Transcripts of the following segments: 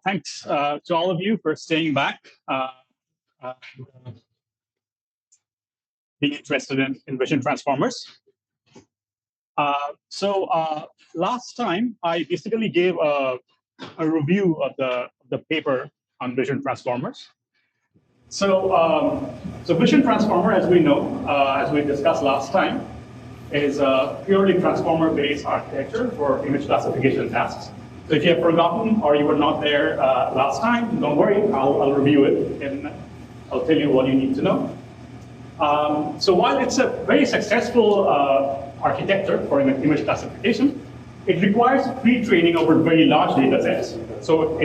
Thanks to all of you for staying back, uh, being interested in vision transformers. So last time, I basically gave a review of the paper on vision transformers. So vision transformer, as we know, as we discussed last time, is a purely transformer-based architecture for image classification tasks. So if you have forgotten or you were not there last time, don't worry, I'll review it and I'll tell you what you need to know. So while it's a very successful architecture for image classification, it requires pre-training over very large data sets. So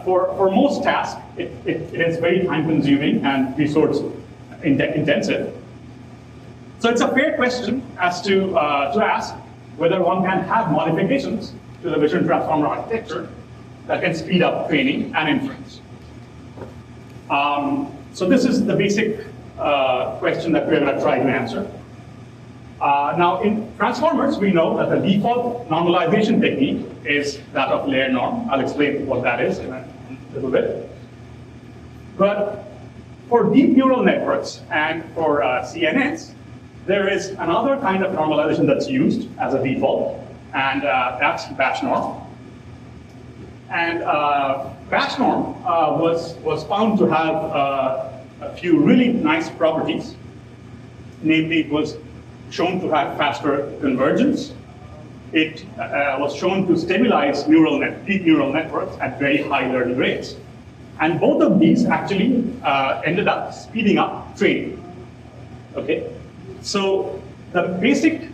for most tasks, it is very time-consuming and resource intensive. So it's a fair question as to ask whether one can have modifications to the vision transformer architecture that can speed up training and inference. So this is the basic question that we're going to try to answer. Now, in transformers, we know that the default normalization technique is that of layer norm. I'll explain what that is in a little bit. But for deep neural networks and for CNNs, there is another kind of normalization that's used as a default, and that's batch norm. And batch norm was found to have a few really nice properties. Namely, it was shown to have faster convergence. It was shown to stabilize deep neural networks at very high learning rates. And both of these actually ended up speeding up training. Okay? So the basic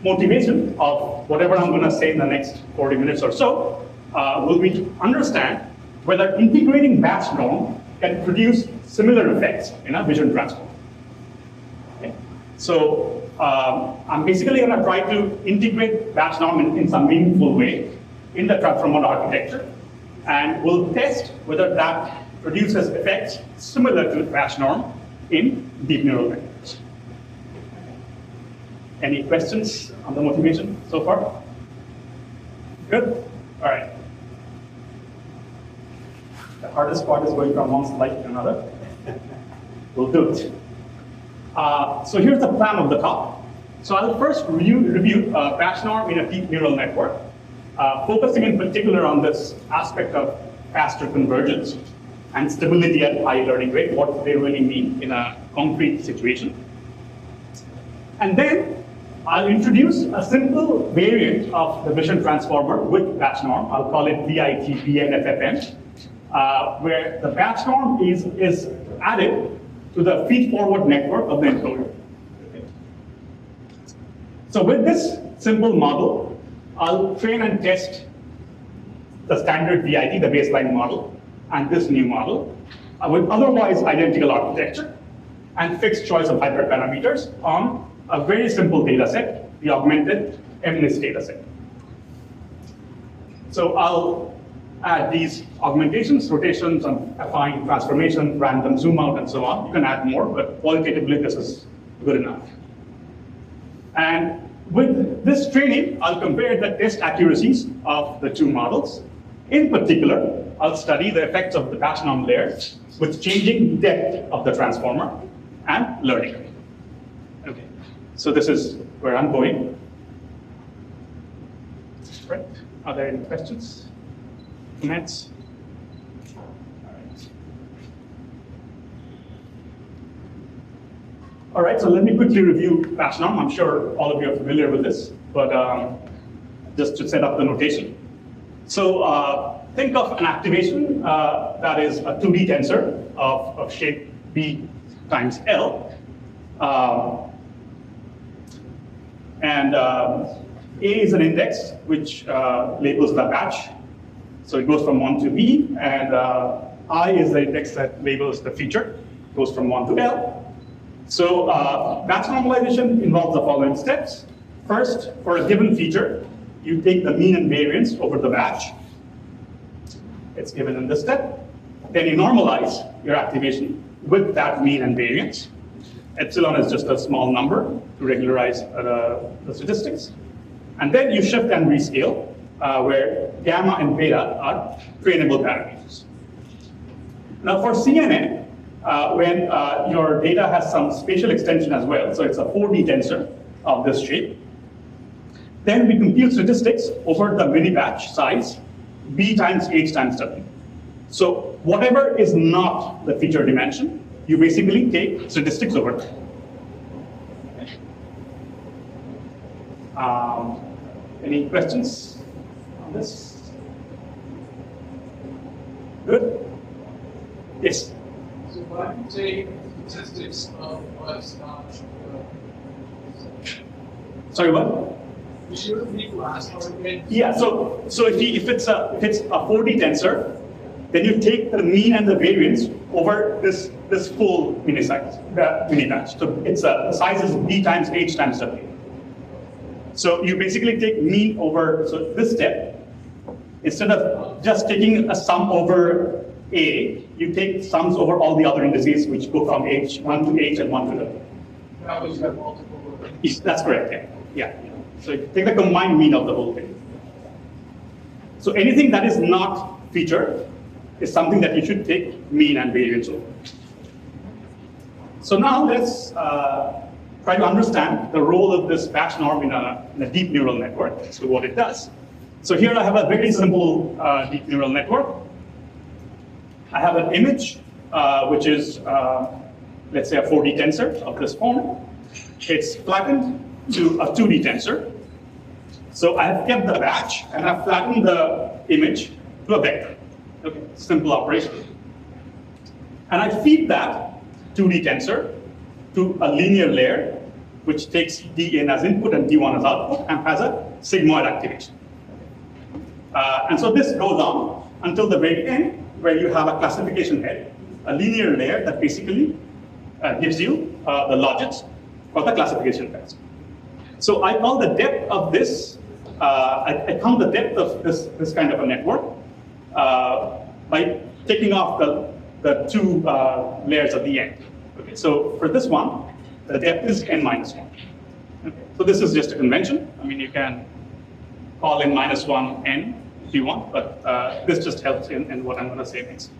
motivation of whatever I'm going to say in the next 40 minutes or so will be to understand whether integrating batch norm can produce similar effects in a vision transformer. Okay? So I'm basically going to try to integrate batch norm in some meaningful way in the transformer architecture, and we'll test whether that produces effects similar to batch norm in deep neural networks. Any questions on the motivation so far? Good? All right. The hardest part is going from one slide to another. We'll do it. So here's the plan of the talk. So I'll first review batch norm in a deep neural network, focusing in particular on this aspect of faster convergence and stability at high learning rate, what they really mean in a concrete situation. And then I'll introduce a simple variant of the vision transformer with batch norm. I'll call it VIT-BNFFM, where the batch norm is added to the feed-forward network of the encoder. Okay. So with this simple model, I'll train and test the standard VIT, the baseline model, and this new model with otherwise identical architecture and fixed choice of hyperparameters on a very simple data set, the augmented MNIST data set. So I'll add these augmentations, rotations, affine, transformation, random zoom out, and so on. You can add more, but qualitatively this is good enough. And with this training, I'll compare the test accuracies of the two models. In particular, I'll study the effects of the batch norm layers with changing depth of the transformer and learning rate. Okay. So this is where I'm going. Right. Are there any questions? Comments? All right, so let me quickly review batch norm. I'm sure all of you are familiar with this, but just to set up the notation. So think of an activation that is a 2D tensor of shape B times L. And A is an index which labels the batch. So it goes from 1 to B, and I is the index that labels the feature, goes from 1 to L. So batch normalization involves the following steps. First, for a given feature, you take the mean and variance over the batch. It's given in this step. Then you normalize your activation with that mean and variance. Epsilon is just a small number to regularize the statistics. And then you shift and rescale, where gamma and beta are trainable parameters. Now for CNN, when your data has some spatial extension as well, so it's a 4D tensor of this shape, then we compute statistics over the mini batch size, B times H times W. So whatever is not the feature dimension, you basically take statistics over that. Any questions on this? Good? Yes? So why do you take statistics of what's not? Sorry, what? You shouldn't need to ask for it. Yeah, so if it's a 4D tensor, then you take the mean and the variance over this full mini size, the mini batch. So it's the size is B times H times W. So you basically take mean over, so this step, instead of just taking a sum over A, you take sums over all the other indices which go from H, 1 to H and 1 to W. That was have multiple. Yes, that's correct, yeah. So you take the combined mean of the whole thing. So anything that is not feature is something that you should take mean and variance over. So now let's try to understand the role of this batch norm in a deep neural network, so what it does. So here I have a very simple deep neural network. I have an image, which is, let's say, a 4D tensor of this form. It's flattened to a 2D tensor. So I have kept the batch, and I've flattened the image to a vector. Okay, simple operation. And I feed that 2D tensor to a linear layer, which takes D in as input and D1 as output, and has a sigmoid activation. And so this goes on until the very end, where you have a classification head, a linear layer that basically gives you the logits for the classification heads. So I call the depth of this, I count the depth of this kind of a network by taking off the two layers at the end. Okay, so for this one, the depth is n minus 1. Okay, so this is just a convention. I mean, you can call in minus 1 n if you want, but this just helps in what I'm going to say next.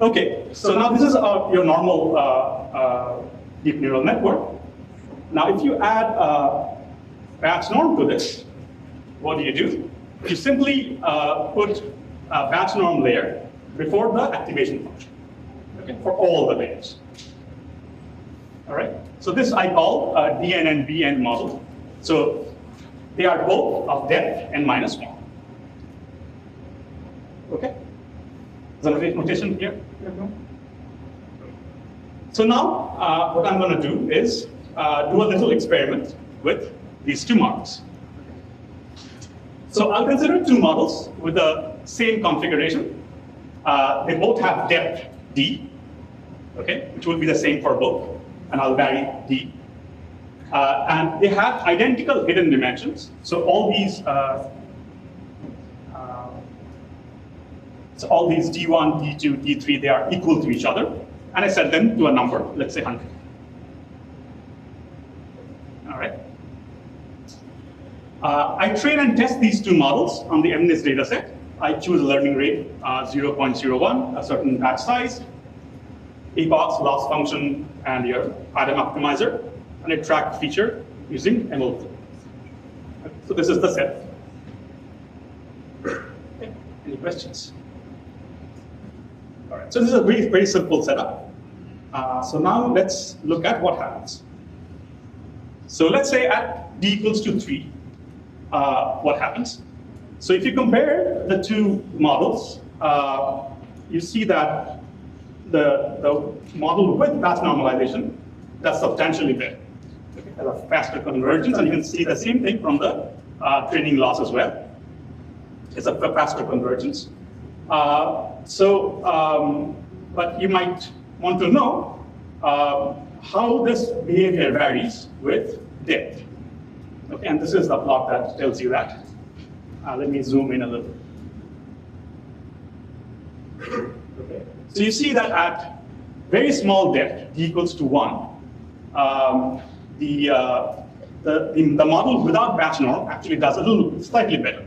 Okay, so now this is your normal deep neural network. Now, if you add a batch norm to this, what do? You simply put a batch norm layer before the activation function, okay, for all the layers. All right, so this I call a DN and BN model. So they are both of depth n minus 1. Okay, is the notation here? So now what I'm going to do is do a little experiment with these two models. So I'll consider two models with the same configuration. They both have depth D, okay, which will be the same for both, and I'll vary D. And they have identical hidden dimensions. So all these D1, D2, D3, they are equal to each other. And I set them to a number, let's say 100. All right. I train and test these two models on the MNIST data set. I choose a learning rate 0.01, a certain batch size, epochs, loss function, and your item optimizer, and I track feature using ML. So this is the set. Okay. Any questions? All right. So this is a very, very simple setup. So now let's look at what happens. So let's say at D equals to 3, what happens? So if you compare the two models, you see that the model with batch normalization does substantially better. Okay, has a faster convergence, and you can see the same thing from the training loss as well. It's a faster convergence. But you might want to know how this behavior varies with depth. Okay, and this is the plot that tells you that. Let me zoom in a little. Okay. So you see that at very small depth, d equals to 1, the model without batch norm actually does a little slightly better.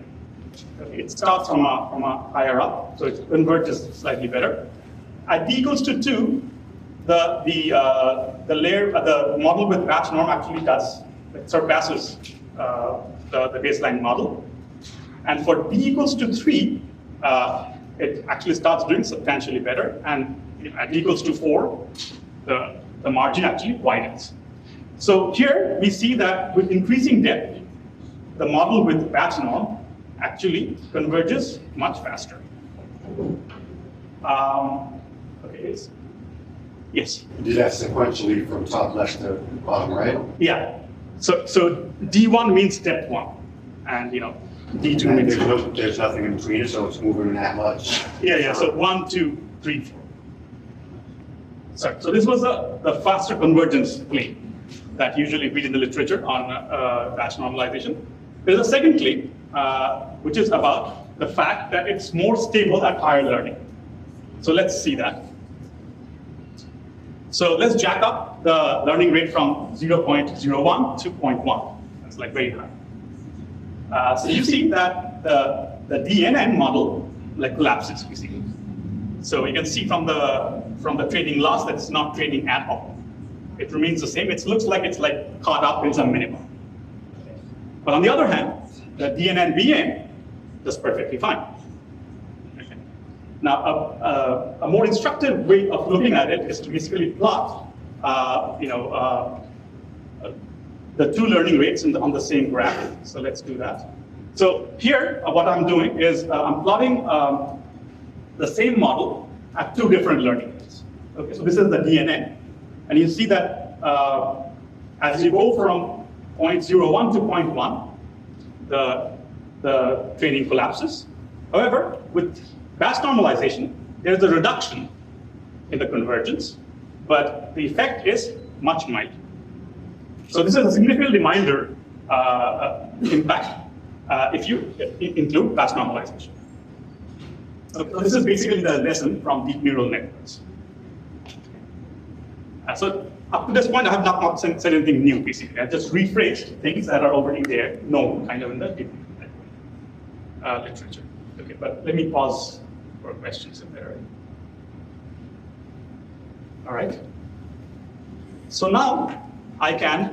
Okay, it starts from a higher up, so it converges slightly better. At d equals to 2, the model with batch norm actually surpasses the baseline model. And for d equals to 3, it actually starts doing substantially better. And at d equals to 4, the margin actually widens. So here we see that with increasing depth, the model with batch norm actually converges much faster. Okay, yes. You did that sequentially from top left to bottom right? Yeah. So D1 means step 1, and D2 And means there's nothing in between it, so it's moving that much. yeah. So 1, 2, 3, 4. Sorry. So this was the faster convergence claim that usually read in the literature on batch normalization. There's a second claim, which is about the fact that it's more stable at higher learning. So let's see that. So let's jack up the learning rate from 0.01 to 0.1. That's like very high. So you see that the DNN model like collapses, you see. So you can see from the training loss that it's not training at all. It remains the same. It looks like it's like caught up in some minimum. But on the other hand, the DNN BN does perfectly fine. Okay. Now, a more instructive way of looking at it is to basically plot, the two learning rates on the same graph. So let's do that. So here, what I'm doing is I'm plotting the same model at two different learning rates. Okay, so this is the DNN, and you see that as you go from 0.01 to 0.1, the training collapses. However, with batch normalization, there's a reduction in the convergence, but the effect is much milder. So this is a significant reminder impact if you include batch normalization. Okay, so this is basically the lesson from deep neural networks. So up to this point, I have not said anything new, basically. I just rephrased things that are already there, known kind of in the deep neural network literature. Okay, but let me pause for questions if there are any. All right. So now I can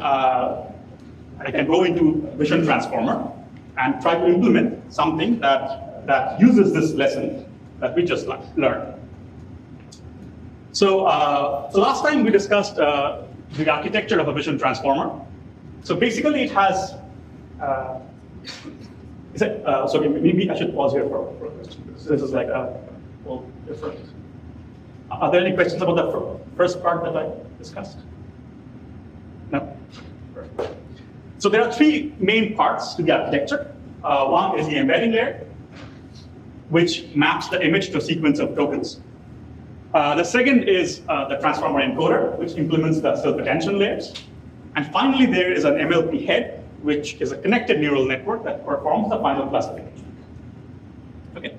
go into Vision Transformer and try to implement something that uses this lesson that we just learned. So last time we discussed the architecture of a Vision Transformer. So basically it has, sorry, maybe I should pause here for a question. This is like a whole different. Are there any questions about the first part that I discussed? No? Perfect. So there are three main parts to the architecture. One is the embedding layer, which maps the image to a sequence of tokens. The second is the transformer encoder, which implements the self-attention layers. And finally, there is an MLP head, which is a connected neural network that performs the final classification. Okay.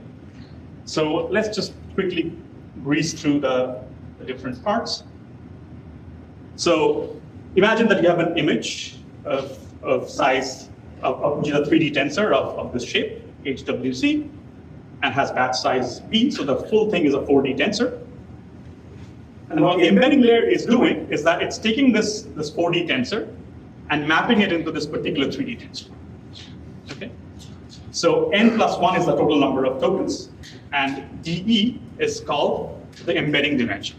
So let's just quickly breeze through the different parts. So imagine that you have an image of size, which is a 3D tensor of this shape, HWC, and has batch size B, so the full thing is a 4D tensor. And what the embedding layer is doing is that it's taking this 4D tensor and mapping it into this particular 3D tensor. Okay? So n plus 1 is the total number of tokens, and DE is called the embedding dimension.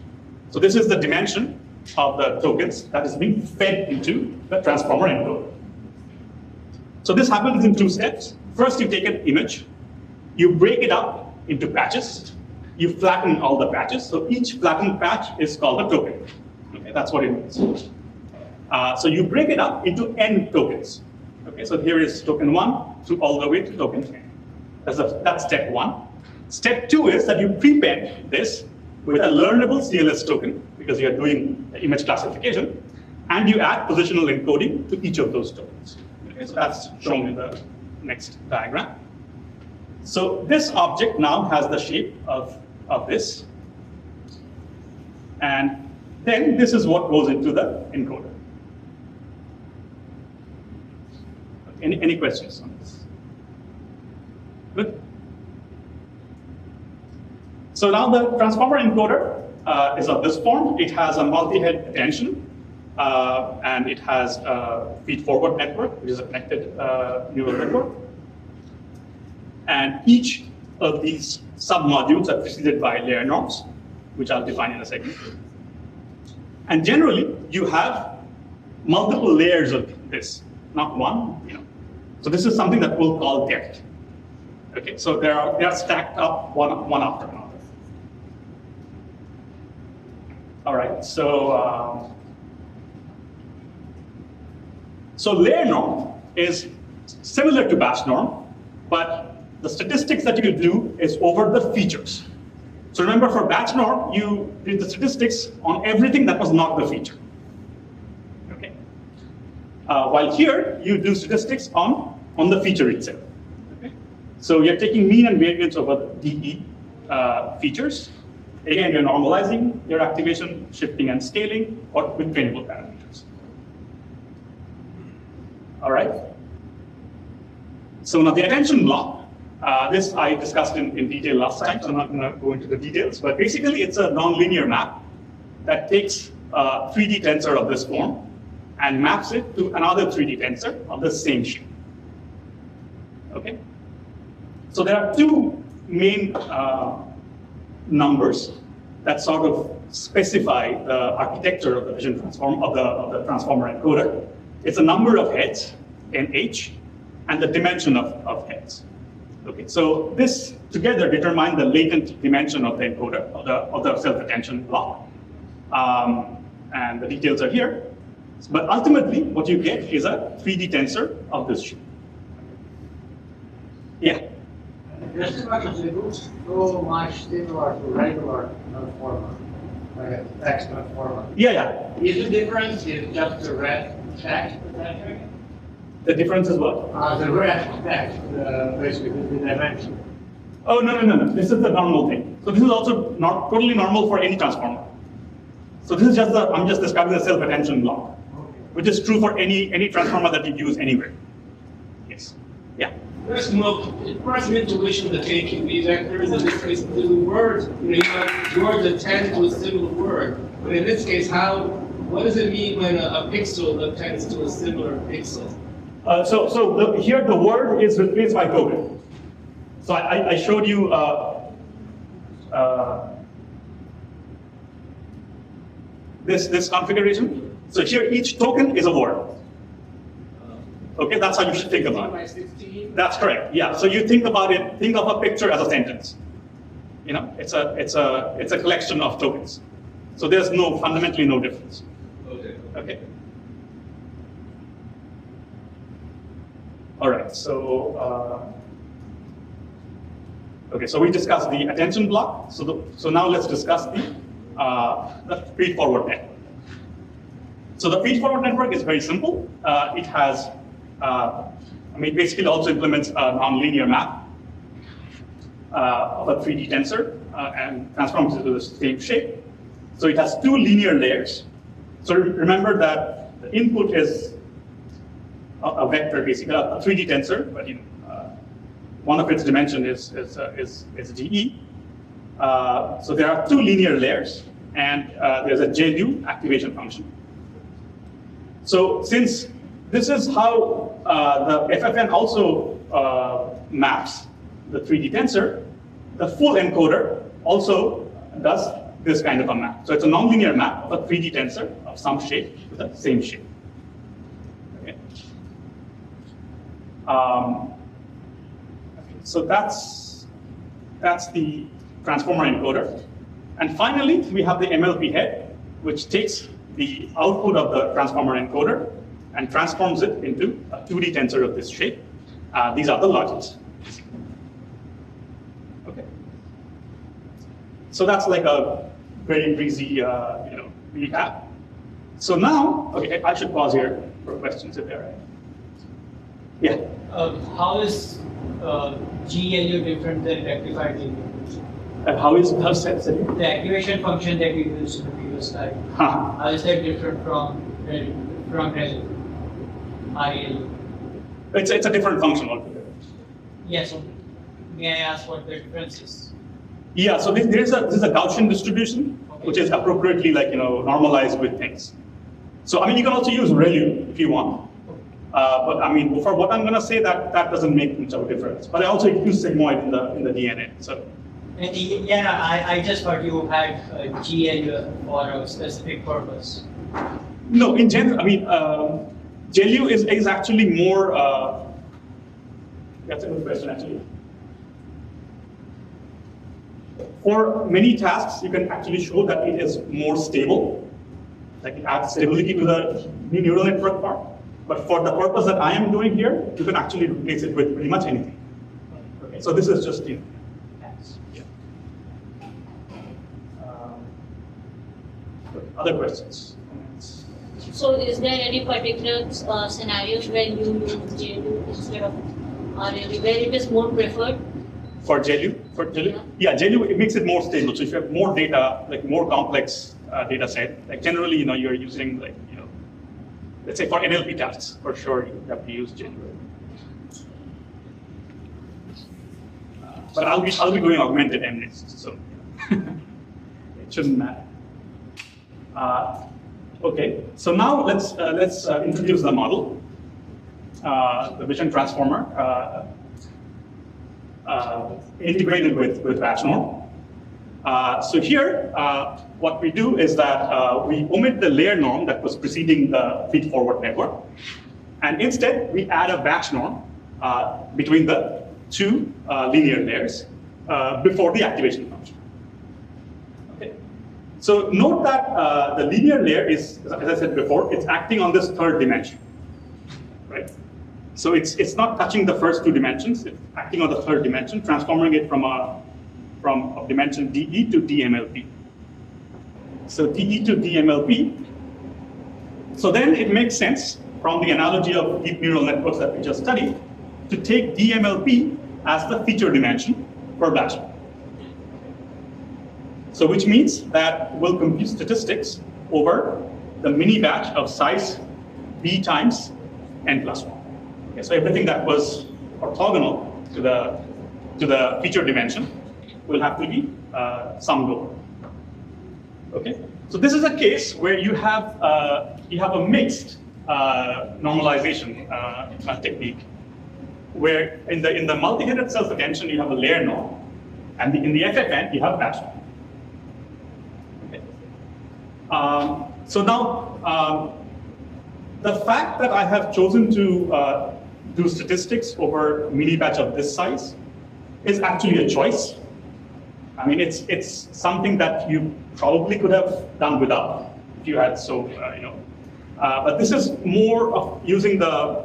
So this is the dimension of the tokens that is being fed into the transformer encoder. So this happens in two steps. First, you take an image, you break it up into patches, you flatten all the patches. So each flattened patch is called a token. Okay, that's what it means. So you break it up into n tokens. Okay, so here is token 1 through all the way to token n. That's step 1. Step 2 is that you prepend this with a learnable CLS token, because you are doing image classification, and you add positional encoding to each of those tokens. Okay, so that's shown in the next diagram. So this object now has the shape of this. And then this is what goes into the encoder. Any questions on this? Good. So now the transformer encoder is of this form. It has a multi-head attention, and it has a feed-forward network, which is a connected neural network. And each of these sub-modules are preceded by layer norms, which I'll define in a second. And generally, you have multiple layers of this, not one. So this is something that we'll call depth. Okay, so they are stacked up one after another. All right, so layer norm is similar to batch norm, but the statistics that you do is over the features. So remember, for batch norm, you did the statistics on everything that was not the feature. Okay. While here, you do statistics on the feature itself. Okay. So you're taking mean and variance over the DE features. Again, you're normalizing your activation, shifting, and scaling, or with trainable parameters. All right. So now the attention block. This I discussed in detail last time, so I'm not going to go into the details. But basically, it's a nonlinear map that takes a 3D tensor of this form and maps it to another 3D tensor of the same shape. Okay. So there are two main numbers that sort of specify the architecture of the vision transform of the transformer encoder. It's a number of heads, NH, and the dimension of heads. Okay, so this together determine the latent dimension of the encoder of the self-attention block, and the details are here. But ultimately, what you get is a 3D tensor of this shape. Yeah. This package looks so much similar to regular transformer, like a text transformer. Yeah. Is the difference is just the red text? The difference is what? The red text, basically the dimension. Oh, no. This is the normal thing. So this is also not totally normal for any transformer. So this is just I'm just describing the self-attention block, which is true for any transformer that you use anywhere. Yes. Yeah. There's no person intuition that taking these vectors, in this case, the words, you have words that tend to a similar word. But in this case, what does it mean when a pixel attends to a similar pixel? Here the word is replaced by token. So I showed you this configuration. So here each token is a word. Okay, that's how you should think about it. 16? That's correct. Yeah. So you think about it. Think of a picture as a sentence. It's a collection of tokens. So there's fundamentally no difference. Okay. All right. So so we discussed the attention block. So now let's discuss the feed-forward network. So the feed-forward network is very simple. It has basically also implements a nonlinear map of a 3D tensor and transforms it to the same shape. So it has two linear layers. So remember that the input is a vector, basically a 3D tensor, but one of its dimension is DE. So there are two linear layers, and there's a JLU activation function. So since this is how the FFN also maps the 3D tensor, the full encoder also does this kind of a map. So it's a nonlinear map of a 3D tensor of some shape with the same shape. Okay. So that's the transformer encoder. And finally, we have the MLP head, which takes the output of the transformer encoder and transforms it into a 2D tensor of this shape. These are the logics. Okay. So that's like a very breezy, recap. So now, okay, I should pause here for questions if there are any. Yeah. How is GLU different than rectified GLU? How said it? The activation function that we used in the previous slide. How is that different from ReLU? It's a different function altogether. Yes. may I ask what the difference is? Yeah, so this is a Gaussian distribution, which is appropriately normalized with things. So I mean, you can also use ReLU if you want. But I mean, for what I'm going to say, that doesn't make much of a difference. But I also use sigmoid in the DNA. So And yeah, I just thought you had a GL for a specific purpose. no, in general, I mean, GLU is actually more. That's a good question, actually. For many tasks, you can actually show that it is more stable, like it adds stability to the neural network part. But for the purpose that I am doing here, you can actually replace it with pretty much anything. Okay, so this is just other questions? Comments? So is there any particular scenarios where you use JLU instead of RLU, where it is more preferred? For JLU? Yeah, JLU, it makes it more stable. So if you have more data, like more complex data set, like generally, you're using let's say for NLP tasks, for sure you have to use JLU. But I'll be doing augmented MNIST, so it shouldn't matter. Okay, so now let's introduce the model, the vision transformer, integrated with batch norm. So here, what we do is that we omit the layer norm that was preceding the feed-forward network, and instead we add a batch norm between the two linear layers before the activation function. Okay. So note that the linear layer is, as I said before, it's acting on this third dimension, right? So it's not touching the first two dimensions, it's acting on the third dimension, transforming it from a dimension DE to DMLP. So DE to DMLP. So then it makes sense from the analogy of deep neural networks that we just studied to take DMLP as the feature dimension for batch. So which means that we'll compute statistics over the mini batch of size B times n plus 1. Okay, so everything that was orthogonal to the feature dimension will have to be summed over. Okay, so this is a case where you have a mixed normalization technique, where in the multi-headed self-attention you have a layer norm, and in the FFN you have batch norm. Okay. So now the fact that I have chosen to do statistics over a mini batch of this size is actually a choice. I mean, it's something that you probably could have done without if you had but this is more of using the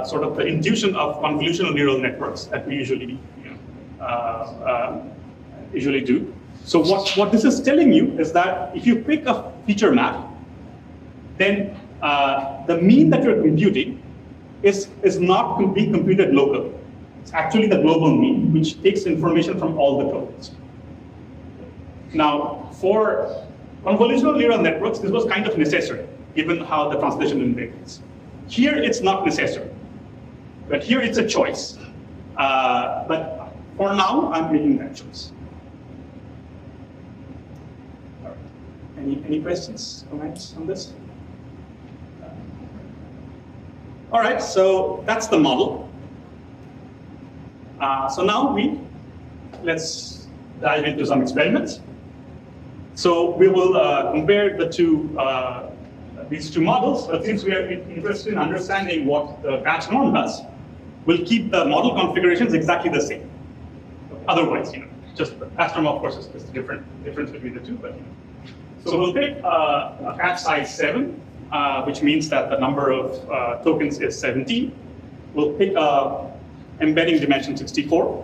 sort of the intuition of convolutional neural networks that we usually do. So what this is telling you is that if you pick a feature map, then the mean that you're computing is not being computed locally. It's actually the global mean, which takes information from all the tokens. Now, for convolutional neural networks, this was kind of necessary, given how the translation index is. Here, it's not necessary, but here it's a choice. But for now, I'm making that choice. All right. Any questions, comments on this? All right, so that's the model. So now let's dive into some experiments. So we will compare these two models, but since we are interested in understanding what the batch norm does, we'll keep the model configurations exactly the same. Otherwise, just the batch norm, of course, is the difference between the two. But so we'll take a batch size 7, which means that the number of tokens is 17. We'll pick embedding dimension 64.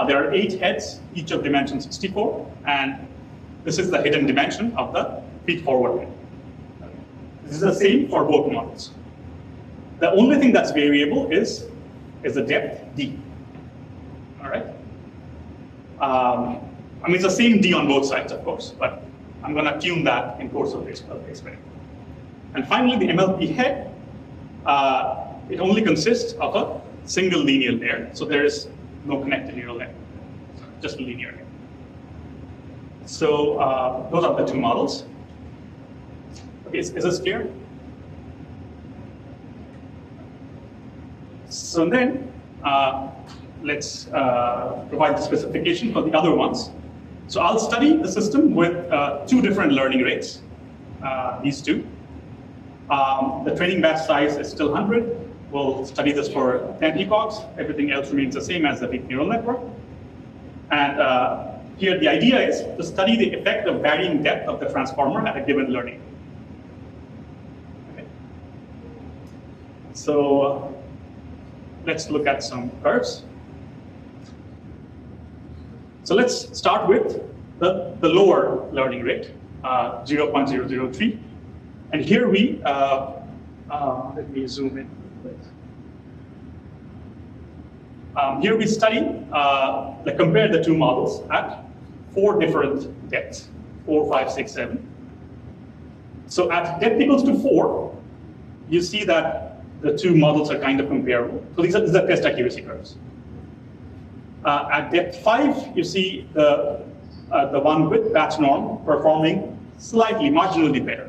There are 8 heads, each of dimension 64, and this is the hidden dimension of the feed-forward head. This is the same for both models. The only thing that's variable is the depth, d. All right? I mean, it's the same d on both sides, of course, but I'm going to tune that in course of the experiment. And finally, the MLP head, it only consists of a single linear layer, so there is no connected neural network, just a linear layer. So those are the two models. Okay, is this clear? So then let's provide the specification for the other ones. So I'll study the system with two different learning rates, these two. The training batch size is still 100. We'll study this for 10 epochs. Everything else remains the same as the deep neural network. And here the idea is to study the effect of varying depth of the transformer at a given learning rate. Okay. So let's look at some curves. So let's start with the lower learning rate, 0.003. And here we, let me zoom in. Here we study, compare the two models at 4 different depths, 4, 5, 6, 7. So at depth equals to 4, you see that the two models are kind of comparable. So these are test accuracy curves. At depth 5, you see the one with batch norm performing slightly, marginally better.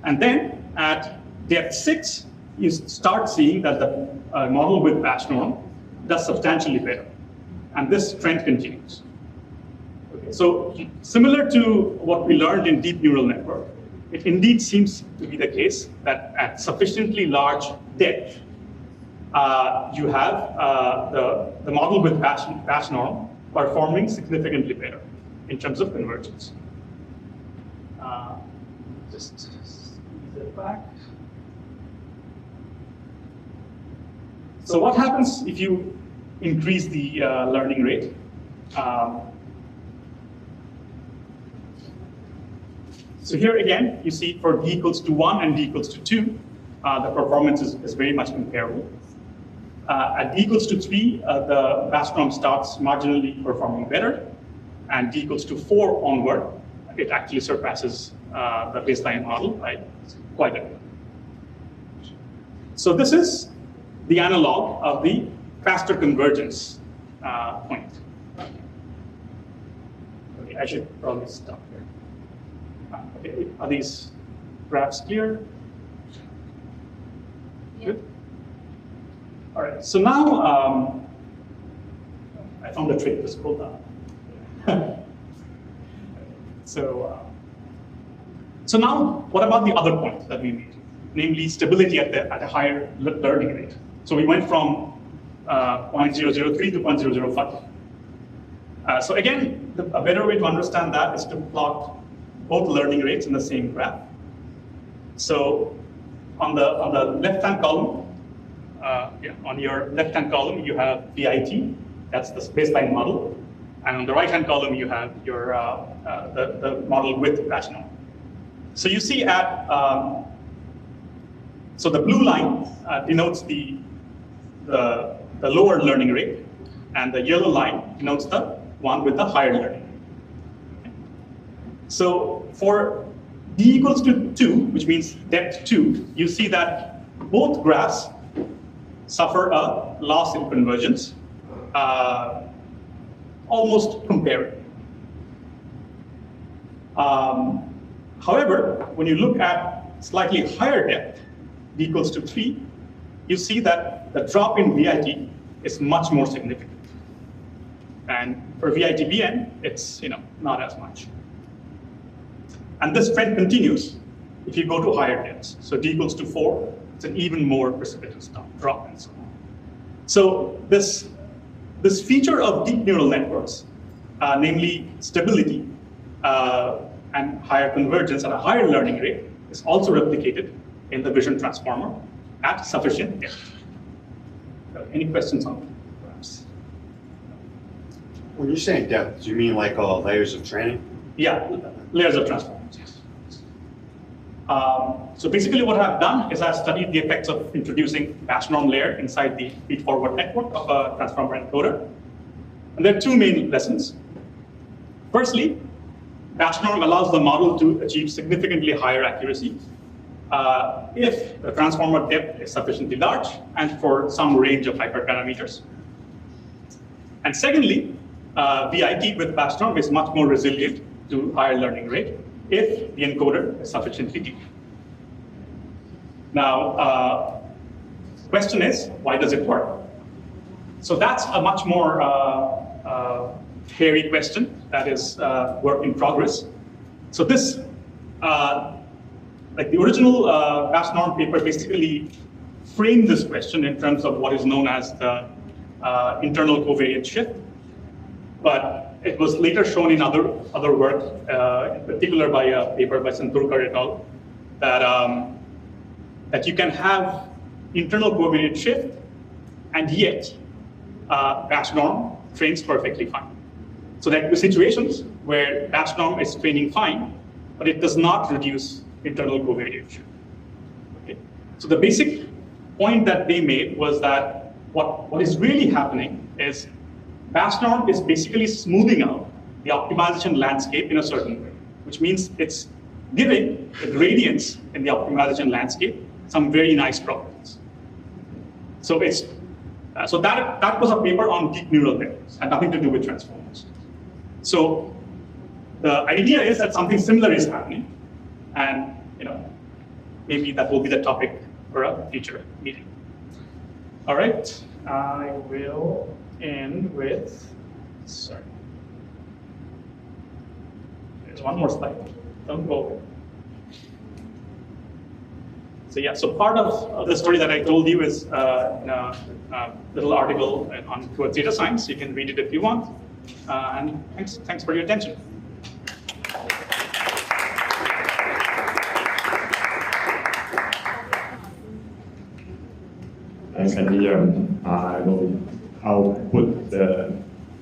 And then at depth 6, you start seeing that the model with batch norm does substantially better. And this trend continues. Okay, so similar to what we learned in deep neural network, it indeed seems to be the case that at sufficiently large depth, you have the model with batch norm performing significantly better in terms of convergence. Just squeeze it back. So what happens if you increase the learning rate? So here again, you see for d equals to 1 and d equals to 2, the performance is very much comparable. At d equals to 3, the batch norm starts marginally performing better, and d equals to 4 onward, it actually surpasses the baseline model by quite a bit. So this is the analog of the faster convergence point. Okay, I should probably stop here. Okay, are these graphs clear? Yeah. Good. All right, so now I found a trick to scroll down. So now what about the other point that we made, namely stability at a higher learning rate? So we went from 0.003 to 0.005. So again, a better way to understand that is to plot both learning rates in the same graph. So on the left-hand column, on your left-hand column, you have VIT, that's the baseline model. And on the right-hand column, you have your the model with batch norm. So you see at, so the blue line denotes the lower learning rate, and the yellow line denotes the one with the higher learning rate. So for d equals to 2, which means depth 2, you see that both graphs suffer a loss in convergence, almost comparing. However, when you look at slightly higher depth, d equals to 3, you see that the drop in VIT is much more significant. And for VIT-BN, it's not as much. And this trend continues if you go to higher depths. So d equals to 4, it's an even more precipitous drop and so on. So this feature of deep neural networks, namely stability and higher convergence at a higher learning rate, is also replicated in the vision transformer at sufficient depth. Any questions on that, perhaps? When you're saying depth, do you mean like layers of training? Yeah, layers of transformers, yes. So basically what I've done is I've studied the effects of introducing batch norm layer inside the feed-forward network of a transformer encoder. And there are two main lessons. Firstly, batch norm allows the model to achieve significantly higher accuracy if the transformer depth is sufficiently large and for some range of hyperparameters. And secondly, VIT with batch norm is much more resilient to higher learning rate if the encoder is sufficiently deep. Now, question is, why does it work? So that's a much more hairy question that is work in progress. So this, like the original batch norm paper basically framed this question in terms of what is known as the internal covariance shift. But it was later shown in other work, in particular by a paper by Santurkar et al., that you can have internal covariance shift and yet batch norm trains perfectly fine. So there are situations where batch norm is training fine, but it does not reduce internal covariance shift. Okay? So the basic point that they made was that what is really happening is batch norm is basically smoothing out the optimization landscape in a certain way, which means it's giving the gradients in the optimization landscape some very nice properties. So it's so that was a paper on deep neural networks, had nothing to do with transformers. So the idea is that something similar is happening, and maybe that will be the topic for a future meeting. All right, I will end with, sorry. There's one more slide. Don't go away. So yeah, so part of the story that I told you is in a little article on towards data science. You can read it if you want. And thanks for your attention. Thanks, Anindya. I'll put the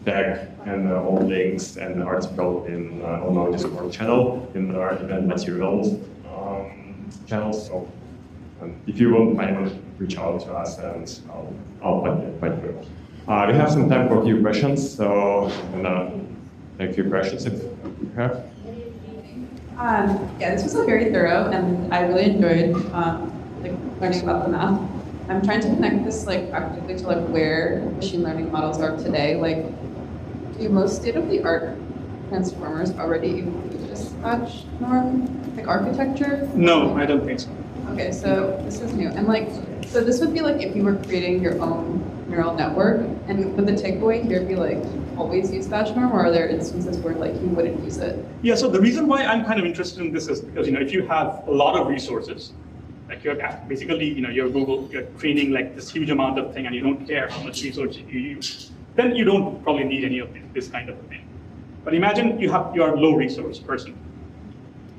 deck and all links and the article in on our Discord channel in our event materials channel. So if you won't mind, reach out to us and I'll put it right through. We have some time for a few questions, so I'm gonna take a few questions if you have. Yeah, this was very thorough, and I really enjoyed learning about the math. I'm trying to connect this practically to where machine learning models are today. Do most state-of-the-art transformers already include this batch norm architecture? No, I don't think so. Okay, so this is new, and so this would be if you were creating your own neural network, and would the takeaway here be always use batch norm, or are there instances where you wouldn't use it? Yeah, so the reason why I'm kind of interested in this is because if you have a lot of resources, you're basically your Google, you're training this huge amount of thing, and you don't care how much resources you use, then you don't probably need any of this kind of thing. But imagine you're a low resource person,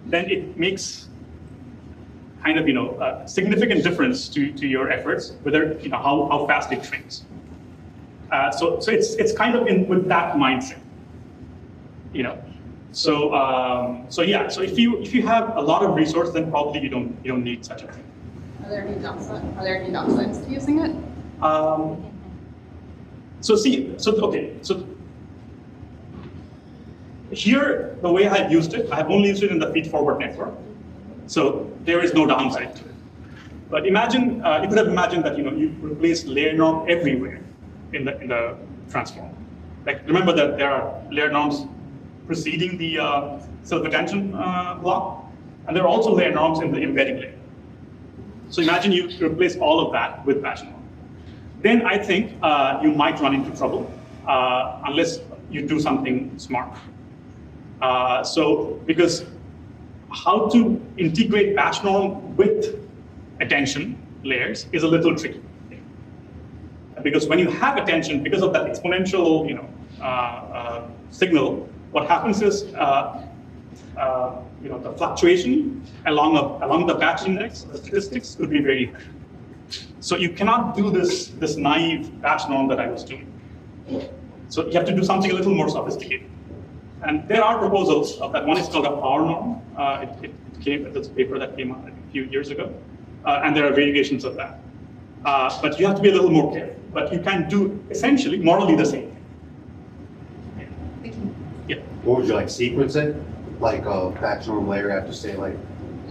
then it makes kind of a significant difference to your efforts, whether how fast it trains. So it's kind of with that mindset, So yeah, so if you have a lot of resource, then probably you don't need such a thing. Are there any downsides to using it? So here the way I've used it, I've only used it in the feed-forward network, so there is no downside to it. But imagine you could have imagined that you replace layer norm everywhere in the transformer. Remember that there are layer norms preceding the self-attention block, and there are also layer norms in the embedding layer. So imagine you replace all of that with batch norm. Then I think you might run into trouble unless you do something smart. Because how to integrate batch norm with attention layers is a little tricky. Because when you have attention, because of that exponential signal, what happens is the fluctuation along the batch index, the statistics could be very high. So you cannot do this naive batch norm that I was doing. So you have to do something a little more sophisticated. And there are proposals of that. One is called a power norm. It's a paper that came out a few years ago. And there are variations of that. But you have to be a little more careful. But you can do essentially morally the same thing. Thank you. Yeah. What would you sequence it? A batch norm layer have to say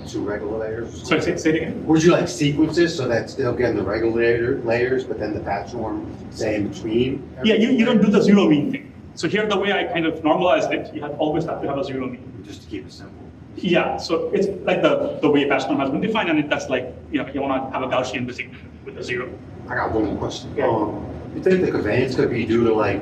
two regular layers? Sorry, say it again. Would you like sequences so that still getting the regular layers, but then the patch norm, say, in between? Yeah, you don't do the zero mean thing. So here, the way I kind of normalized it, you always have to have a zero mean. Just to keep it simple. Yeah, so it's like the way patch norm has been defined, and that's like, you want to have a Gaussian with a zero. I got one more question. Yeah. You think the conveyance could be due to like,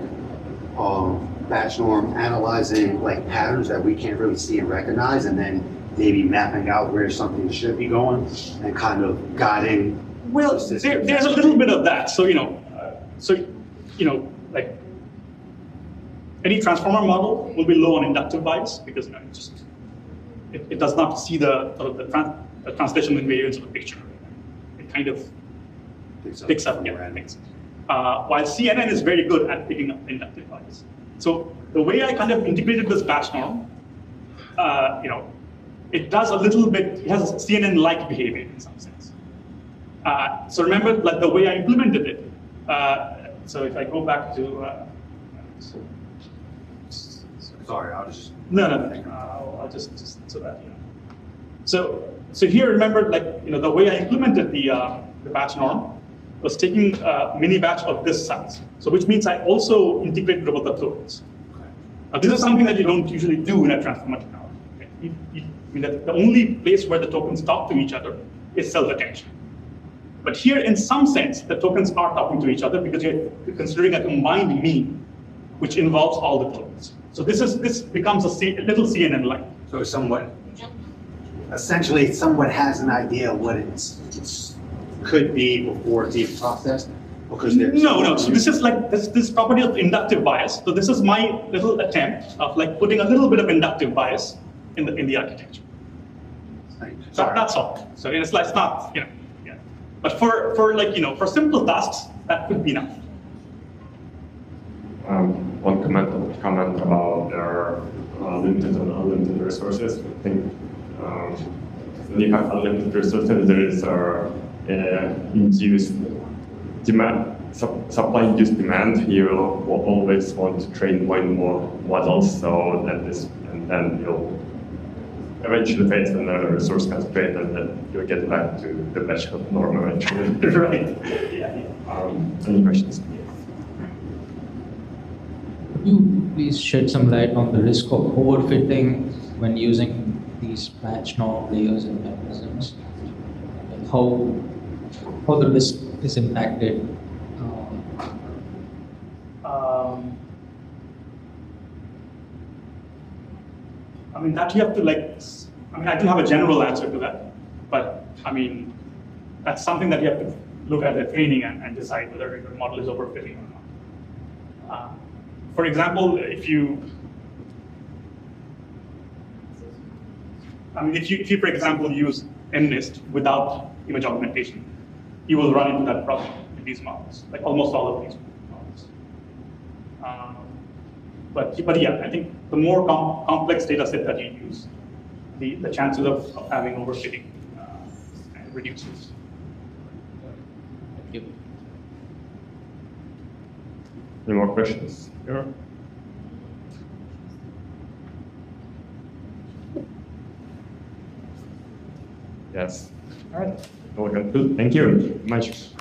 batch norm analyzing like patterns that we can't really see and recognize, and then maybe mapping out where something should be going and kind of guiding? Well, the system? there's a little bit of that. So, like any transformer model will be low on inductive bias because it does not see the sort of the translational invariance of the picture. It kind of picks up things. While CNN is very good at picking up inductive bias. So the way I kind of integrated this batch norm, it does a little bit, it has a CNN-like behavior in some sense. So remember, like the way I implemented it, so if I go back to, Sorry, I'll just. no, I'll just so that, So here, remember, like, the way I implemented the batch norm was taking a mini batch of this size. So which means I also integrated over the tokens. Now this is something that you don't usually do in a transformer technology. Okay? The only place where the tokens talk to each other is self-attention. But here, in some sense, the tokens are talking to each other because you're considering a combined mean, which involves all the tokens. So this becomes a little CNN-like. So essentially, it somewhat has an idea of what it's could be before it's even processed, because there's. No. So this is like this property of inductive bias. So this is my little attempt of like putting a little bit of inductive bias in the architecture. So that's all. So it's like, it's not, yeah. But for like, for simple tasks, that could be enough. One comment about their limited and unlimited resources. I think when you have unlimited resources, there is induced demand, supply-induced demand. You will always want to train more and more models, so that and then you'll eventually face in a resource constraint, and then you'll get back to the batch norm eventually. Right. Yeah. Any questions? Could you please shed some light on the risk of overfitting when using these patch norm layers and mechanisms? Like how the risk is impacted? I mean, that you have to I don't have a general answer to that, but I mean, that's something that you have to look at the training and decide whether your model is overfitting or not. For example, if you, for example, use MNIST without image augmentation, you will run into that problem in these models, like almost all of these models. But yeah, I think the more complex data set that you use, the chances of having overfitting reduces. Thank you. Any more questions? Yeah. Yes. All right. Well, good. Thank you very much.